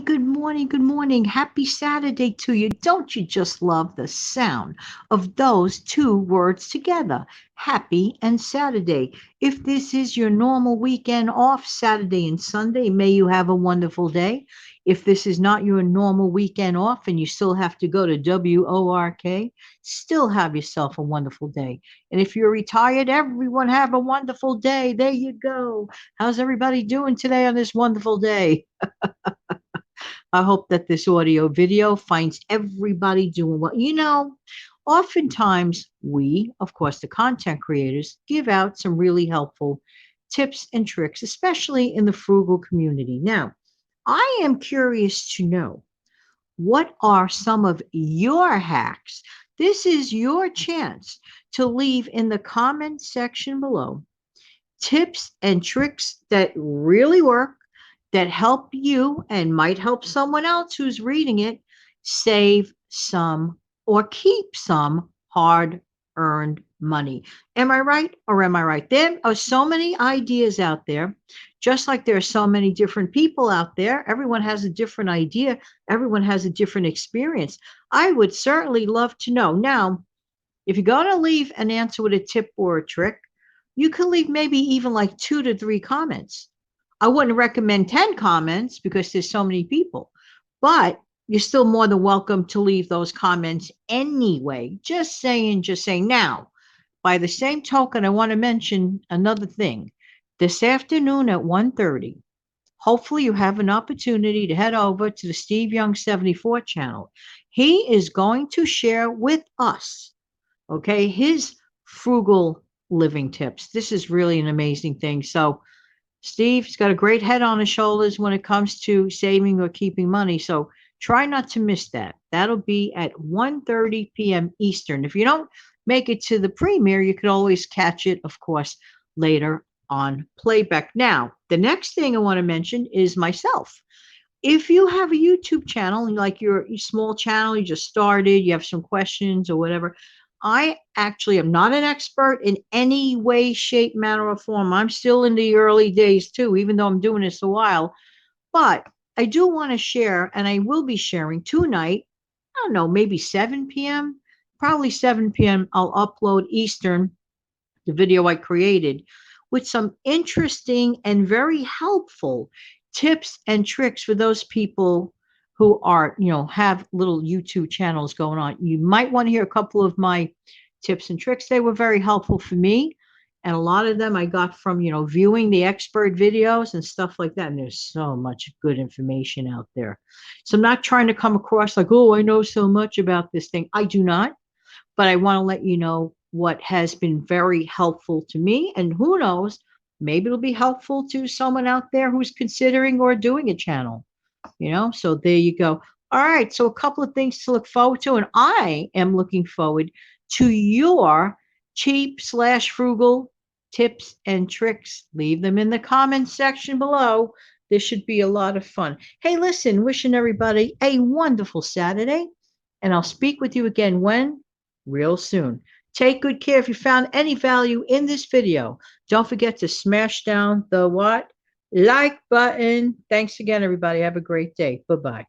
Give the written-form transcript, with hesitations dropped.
good morning, good morning. Happy Saturday to you. Don't you just love the sound of those two words together? Happy and Saturday. If this is your normal weekend off, Saturday and Sunday, may you have a wonderful day. If this is not your normal weekend off and you still have to go to WORK, still have yourself a wonderful day. And if you're retired, everyone have a wonderful day. There you go. How's everybody doing today on this wonderful day? I hope that this audio video finds everybody doing well. Oftentimes we, of course, the content creators, give out some really helpful tips and tricks, especially in the frugal community. Now, I am curious to know, what are some of your hacks? This is your chance to leave in the comment section below tips and tricks that really work, that help you and might help someone else who's reading it save some or keep some hard earned money. Am I right or am I right? There are so many ideas out there, just like there are so many different people out there. Everyone has a different idea, everyone has a different experience. I would certainly love to know. Now, if you're going to leave an answer with a tip or a trick, you can leave maybe even like 2 to 3 comments. I wouldn't recommend 10 comments because there's so many people, but you're still more than welcome to leave those comments anyway. Just saying, just saying. Now, by the same token, I want to mention another thing. This afternoon at 1:30, hopefully you have an opportunity to head over to the Steve Young 74 channel. He is going to share with us, okay, his frugal living tips. This is really an amazing thing. So Steve's got a great head on his shoulders when it comes to saving or keeping money. So try not to miss that. That'll be at 1:30 p.m. Eastern. If you don't make it to the premiere, you could always catch it, of course, later on playback. Now, the next thing I want to mention is myself. If you have a YouTube channel, like your small channel, you just started, you have some questions or whatever, I actually am not an expert in any way, shape, manner, or form. I'm still in the early days too, even though I'm doing this a while. But I do want to share, and I will be sharing tonight, I don't know, maybe 7 p.m., probably 7 p.m. I'll upload Eastern, the video I created, with some interesting and very helpful tips and tricks for those people who are, have little YouTube channels going on. You might want to hear a couple of my tips and tricks. They were very helpful for me. And a lot of them I got from, viewing the expert videos and stuff like that. And there's so much good information out there. So I'm not trying to come across like, oh, I know so much about this thing. I do not, but I want to let you know what has been very helpful to me. And who knows, maybe it'll be helpful to someone out there who's considering or doing a channel, So there you go. All right. So a couple of things to look forward to. And I am looking forward to your cheap/frugal tips and tricks. Leave them in the comments section below. This should be a lot of fun. Hey, listen, wishing everybody a wonderful Saturday. And I'll speak with you again when? Real soon. Take good care. If you found any value in this video, don't forget to smash down the what? Like button. Thanks again, everybody. Have a great day. Bye-bye.